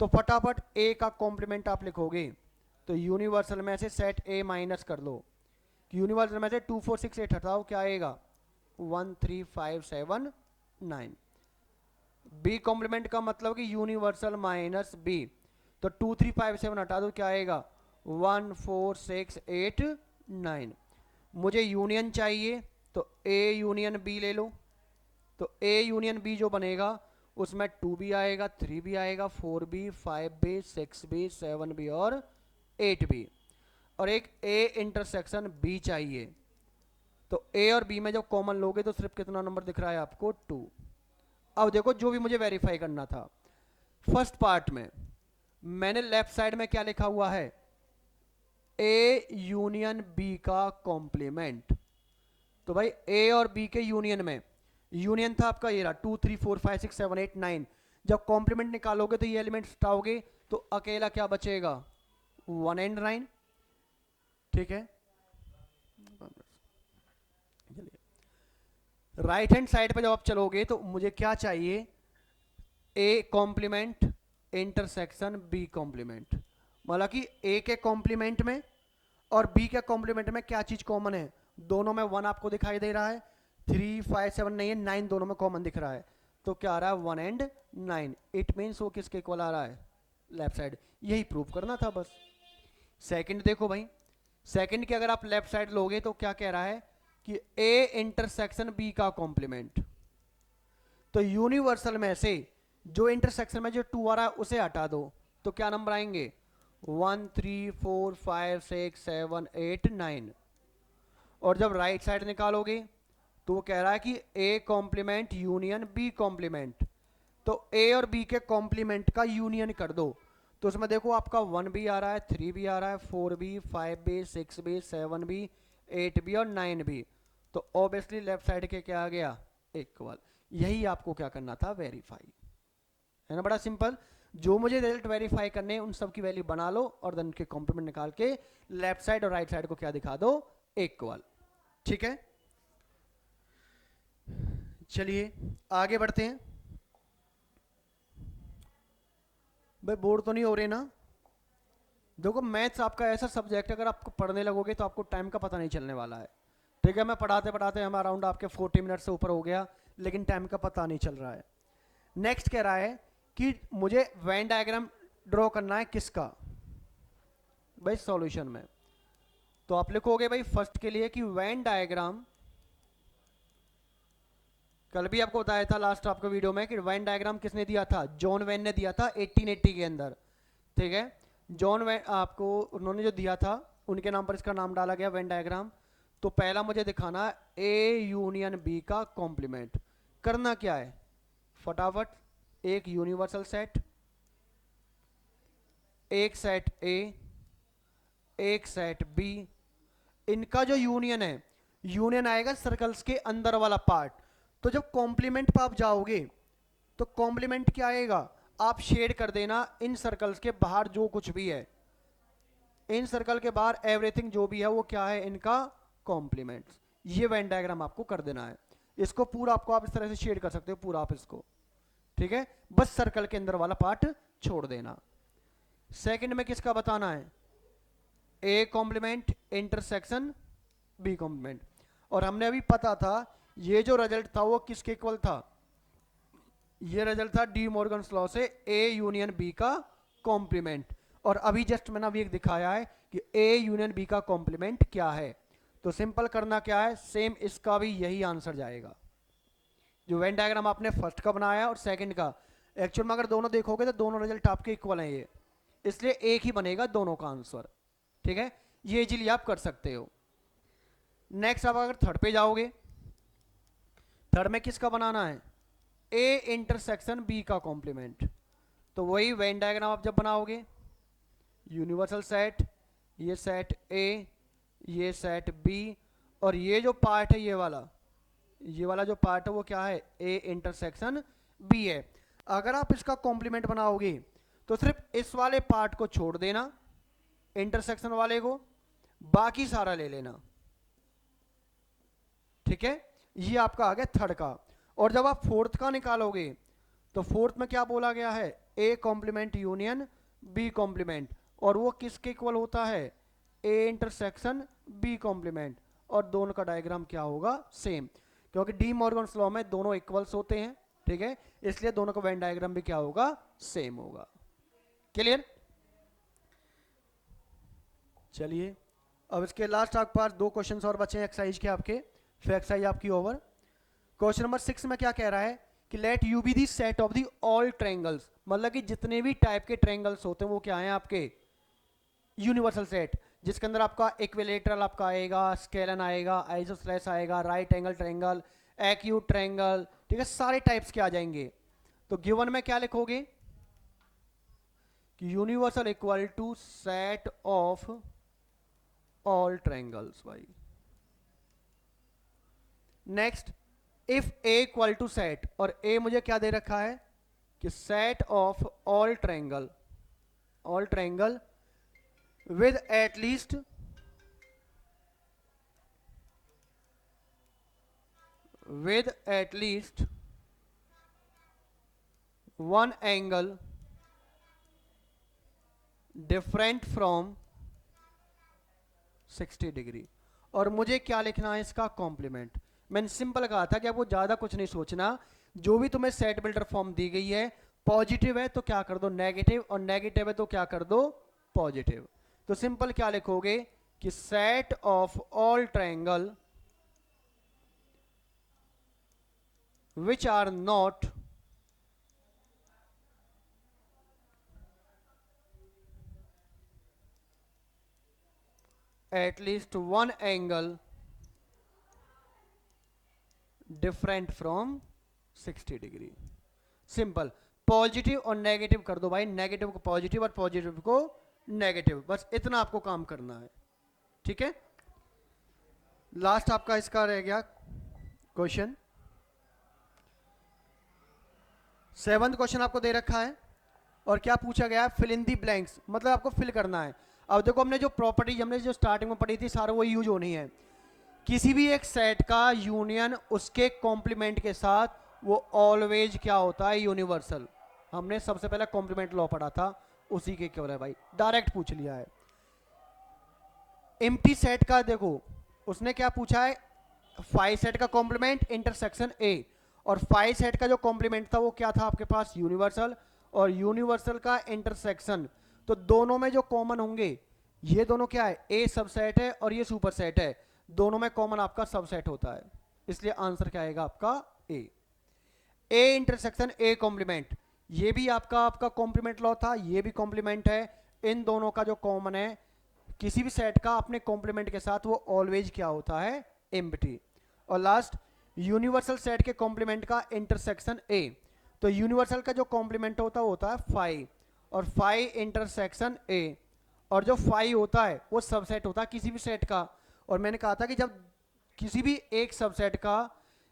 तो फटाफट ए का कॉम्प्लीमेंट आप लिखोगे तो यूनिवर्सल में से सेट ए माइनस कर लो। यूनिवर्सल में से 2, 4, 6, 8 हटाओ, क्या आएगा? 1, 3, 5, 7, 9। बी कॉम्प्लीमेंट का मतलब कि यूनिवर्सल माइनस बी। तो 2, 3, 5, 7 हटा दो, क्या आएगा? 1, 4, 6, 8, 9। मुझे यूनियन चाहिए तो ए यूनियन बी ले लो। तो ए यूनियन बी जो बनेगा उसमें 2 भी आएगा, 3 भी आएगा, 4 भी, 5 भी, 6 भी, 7 भी और 8 भी। और एक ए इंटरसेक्शन बी चाहिए। तो ए और बी में जब कॉमन लोगे तो सिर्फ कितना नंबर दिख रहा है आपको? 2। अब देखो जो भी मुझे वेरीफाई करना था, फर्स्ट पार्ट में मैंने लेफ्ट साइड में क्या लिखा हुआ है? ए यूनियन बी का कॉम्प्लीमेंट। तो भाई ए और बी के यूनियन में, यूनियन था आपका ये रहा 2, 3, 4, 5, 6, 7, 8, 9। जब कॉम्प्लीमेंट निकालोगे तो ये एलिमेंट हटाओगे तो अकेला क्या बचेगा? 1 एंड 9, ठीक है। राइट हैंड साइड पे जब आप चलोगे तो मुझे क्या चाहिए, A complement intersection B complement, मतलब कि ए के कॉम्प्लीमेंट में और बी के कॉम्प्लीमेंट में क्या चीज कॉमन है, दोनों में 1 आपको दिखाई दे रहा है, 3 5 7 नहीं है, 9 दोनों में कॉमन दिख रहा है, तो क्या आ रहा है 1 एंड 9, इट मीन्स वो किसके इक्वल आ रहा है, लेफ्ट साइड। यही प्रूव करना था बस। सेकंड देखो भाई, सेकंड के अगर आप लेफ्ट साइड लोगे तो क्या कह रहा है कि ए इंटरसेक्शन बी का कॉम्प्लीमेंट, तो यूनिवर्सल में से जो इंटरसेक्शन में जो 2 आ रहा है उसे हटा दो, तो क्या नंबर आएंगे 1 3 4 5 6 7 8 9, और जब राइट साइड निकालोगे तो वो कह रहा है कि A complement union B complement, तो ए और बी के कॉम्प्लीमेंट का यूनियन कर दो, तो उसमें देखो आपका 1 भी आ रहा है, 3 भी आ रहा है, 4 भी, 5 भी, 6 भी, 7 भी, 8 भी और 9 भी, तो ऑब्वियसली लेफ्ट साइड के क्या आ गया इक्वल। यही आपको क्या करना था, वेरीफाई, है ना, बड़ा सिंपल। जो मुझे रिजल्ट वेरीफाई करने उन सब की वैल्यू बना लो और देन उनके कॉम्प्लीमेंट निकाल के लेफ्ट साइड और राइट साइड को क्या दिखा दो, इक्वल। ठीक है, चलिए आगे बढ़ते हैं। भाई बोर तो नहीं हो रहे ना? देखो मैथ्स आपका ऐसा सब्जेक्ट है, अगर आपको पढ़ने लगोगे तो आपको टाइम का पता नहीं चलने वाला है। ठीक है, मैं पढ़ाते पढ़ाते हम अराउंड आपके 40 मिनट से ऊपर हो गया, लेकिन टाइम का पता नहीं चल रहा है। नेक्स्ट कह रहा है कि मुझे वेन डायग्राम ड्रॉ करना है किसका, भाई सॉल्यूशन में। तो आप लिखोगे भाई फर्स्ट के लिए कि वेन डायग्राम, कल भी आपको बताया था लास्ट आपको वीडियो में कि वेन डायग्राम किसने दिया था, जॉन वेन ने दिया था 1880 के अंदर। ठीक है, जॉन वेन आपको उन्होंने जो दिया था उनके नाम पर इसका नाम डाला गया वेन डायग्राम। तो पहला मुझे दिखाना ए यूनियन बी का कॉम्प्लीमेंट। करना क्या है, फटाफट, एक यूनिवर्सल सेट, एक सेट ए, एक सेट बी, इनका जो यूनियन है, यूनियन आएगा सर्कल्स के अंदर वाला पार्ट। तो जब कॉम्प्लीमेंट पर आप जाओगे तो कॉम्प्लीमेंट क्या आएगा, आप शेड कर देना इन सर्कल्स के बाहर जो कुछ भी है, इन सर्कल के बाहर एवरीथिंग जो भी है वो क्या है, इनका कॉम्प्लीमेंट। ये वेन डायग्राम आपको कर देना है। इसको पूरा आपको आप इस तरह से शेड कर सकते हो पूरा आप इसको। ठीक है, बस सर्कल के अंदर वाला पार्ट छोड़ देना। सेकंड में किसका बताना है, A complement intersection B complement. और हमने अभी पता था ये जो रिजल्ट था वो किसके इक्वल था, ये रिजल्ट था डी मॉर्गन्स लॉ से ए यूनियन बी का कॉम्प्लीमेंट। और अभी जस्ट मैंने अभी एक दिखाया है कि ए यूनियन बी का कॉम्प्लीमेंट क्या है। तो सिंपल करना क्या है, सेम इसका भी यही आंसर जाएगा। जो वेन डायग्राम आपने फर्स्ट का बनाया और सेकंड का, एक्चुअल में अगर दोनों देखोगे तो दोनों रिजल्ट आपके इक्वल हैं ये, इसलिए एक ही बनेगा दोनों का आंसर। ठीक है, ये इजीली आप कर सकते हो। नेक्स्ट आप अगर थर्ड पे जाओगे, थर्ड में किसका बनाना है, ए इंटरसेक्शन बी का कॉम्प्लीमेंट। तो वही वेन डायग्राम आप जब बनाओगे, यूनिवर्सल सेट, ये सेट ए, ये सेट बी, और ये जो पार्ट है ये वाला जो पार्ट है वो क्या है, ए इंटरसेक्शन बी है। अगर आप इसका कॉम्प्लीमेंट बनाओगे तो सिर्फ इस वाले पार्ट को छोड़ देना, इंटरसेक्शन वाले को, बाकी सारा ले लेना। ठीक है, ये आपका आ गया थर्ड का। और जब आप फोर्थ का निकालोगे तो फोर्थ में क्या बोला गया है, A complement union B complement, और वो किसके इक्वल होता है, ए इंटरसेक्शन बी कॉम्प्लीमेंट। और दोनों का डायग्राम क्या होगा, सेम, क्योंकि डी मॉर्गन्स लॉ में दोनों इक्वल्स होते हैं। ठीक है, इसलिए दोनों का वेन डायग्राम भी क्या होगा, सेम होगा। क्लियर? चलिए अब इसके लास्ट आपके पास 2 क्वेश्चंस और बचे हैं एक्सरसाइज के आपके, फिर एक्सरसाइज आपकी ओवर। क्वेश्चन नंबर 6 में क्या कह रहा है कि let you be the set of the all triangles, मतलब कि जितने भी टाइप के ट्रायंगल्स होते हैं वो क्या हैं आपके, यूनिवर्सल सेट, जिसके अंदर आपका इक्विलेटरल आपका आएगा, स्केलन आएगा, आइसोसेलेस आएगा, right angle triangle, acute triangle. ठीक है, सारे टाइप्स के आ जाएंगे। तो गिवन में क्या लिखोगे कि universal equal to set of all triangles भाई। Next, if A equal to set, और ए मुझे क्या दे रखा है कि set of all triangle, all triangle with with at least one angle different from 60 degree. और मुझे क्या लिखना है इसका कॉम्प्लीमेंट। मैंने सिंपल कहा था कि आपको ज्यादा कुछ नहीं सोचना, जो भी तुम्हें सेट बिल्डर फॉर्म दी गई है, पॉजिटिव है तो क्या कर दो नेगेटिव, और नेगेटिव है तो क्या कर दो पॉजिटिव। तो सिंपल क्या लिखोगे कि set of all triangle which are not at least one angle different from 60 degree. Simple, positive और नेगेटिव कर दो भाई, नेगेटिव को पॉजिटिव और पॉजिटिव को नेगेटिव, बस इतना आपको काम करना है। ठीक है, लास्ट आपका इसका रह गया क्वेश्चन। 7th क्वेश्चन आपको दे रखा है और क्या पूछा गया है, फिल इन दी ब्लैंक्स, मतलब आपको फिल करना है। अब देखो हमने जो प्रॉपर्टी हमने जो स्टार्टिंग में पढ़ी थी सारा वो यूज होनी है। किसी भी एक सेट का यूनियन उसके कॉम्प्लीमेंट के साथ वो ऑलवेज क्या होता है, यूनिवर्सल। हमने सबसे पहले कॉम्प्लीमेंट लॉ पढ़ा था, उसी के केवल है भाई, डायरेक्ट पूछ लिया है। एम्प्टी सेट का देखो उसने क्या पूछा है, फाइव सेट का कॉम्प्लीमेंट इंटरसेक्शन ए, और फाइव सेट का जो कॉम्प्लीमेंट था वो क्या था आपके पास, यूनिवर्सल, और यूनिवर्सल का इंटरसेक्शन। तो दोनों में जो कॉमन होंगे, ये दोनों क्या है, ए सबसेट है और ये सुपर सेट है, दोनों में कॉमन आपका सबसेट होता है, इसलिए आंसर क्या आएगा आपका ए इंटरसेक्शन ए कॉम्प्लीमेंट। ये भी आपका कॉम्प्लीमेंट लॉ था, ये भी कॉम्प्लीमेंट है। इन दोनों का जो कॉमन है किसी भी सेट का अपने कॉम्प्लीमेंट के साथ वो ऑलवेज क्या होता है, एम्प्टी। और लास्ट यूनिवर्सल सेट के कॉम्प्लीमेंट का इंटरसेक्शन ए, तो यूनिवर्सल का जो कॉम्प्लीमेंट होता है वो होता है फाइव, और फाइव इंटरसेक्शन ए, और जो फाइव होता है वो सबसेट होता है किसी भी सेट का। और मैंने कहा था कि जब किसी भी एक सबसेट का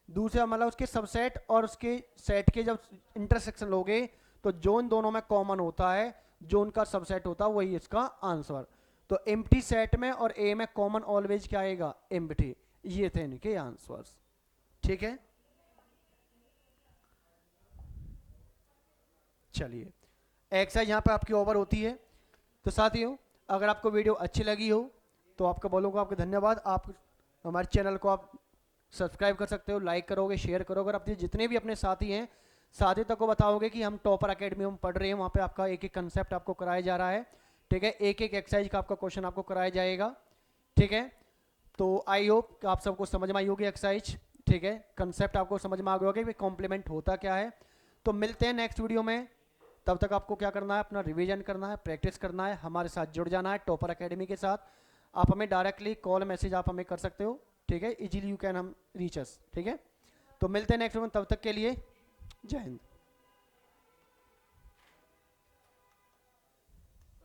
दूसरा मतलब उसके सबसेट और उसके सेट के जब इंटरसेक्शन लोगे तो जो इन दोनों में कॉमन होता है, जो उनका सबसेट होता है, वही इसका आंसर। तो एम्प्टी सेट में और ए में कॉमन ऑलवेज क्या आएगा, एम्प्टी। ये थे इनके आंसर्स। ठीक है, चलिए एक्सरसाइज यहाँ पे आपकी ओवर होती है। तो साथियों अगर आपको वीडियो अच्छी लगी हो तो आपका बोलूँगा आपको धन्यवाद। आप हमारे चैनल को आप सब्सक्राइब कर सकते हो, लाइक करोगे, शेयर करोगे, और अपने जितने भी अपने साथी हैं साथी तक को बताओगे कि हम टॉपर अकेडमी में पढ़ रहे हैं, वहाँ पे आपका एक एक कंसेप्ट आपको कराया जा रहा है। ठीक है, एक एक एक्सरसाइज का आपका क्वेश्चन आपको कराया जाएगा। ठीक है, तो आई होप कि आप सबको समझ में आई होगी एक्सरसाइज। ठीक है, कंसेप्ट आपको समझ में आ गया होगा कि कॉम्प्लीमेंट होता क्या है। तो मिलते हैं नेक्स्ट वीडियो में, तब तक आपको क्या करना है, अपना रिवीजन करना है, प्रैक्टिस करना है, हमारे साथ जुड़ जाना है टॉपर अकेडमी के साथ। आप हमें डायरेक्टली कॉल मैसेज आप हमें कर सकते हो। ठीक है, इजीली यू कैन हम रीच अस। ठीक है, तो मिलते हैं नेक्स्ट वीडियो में, तब तक के लिए जय हिंद।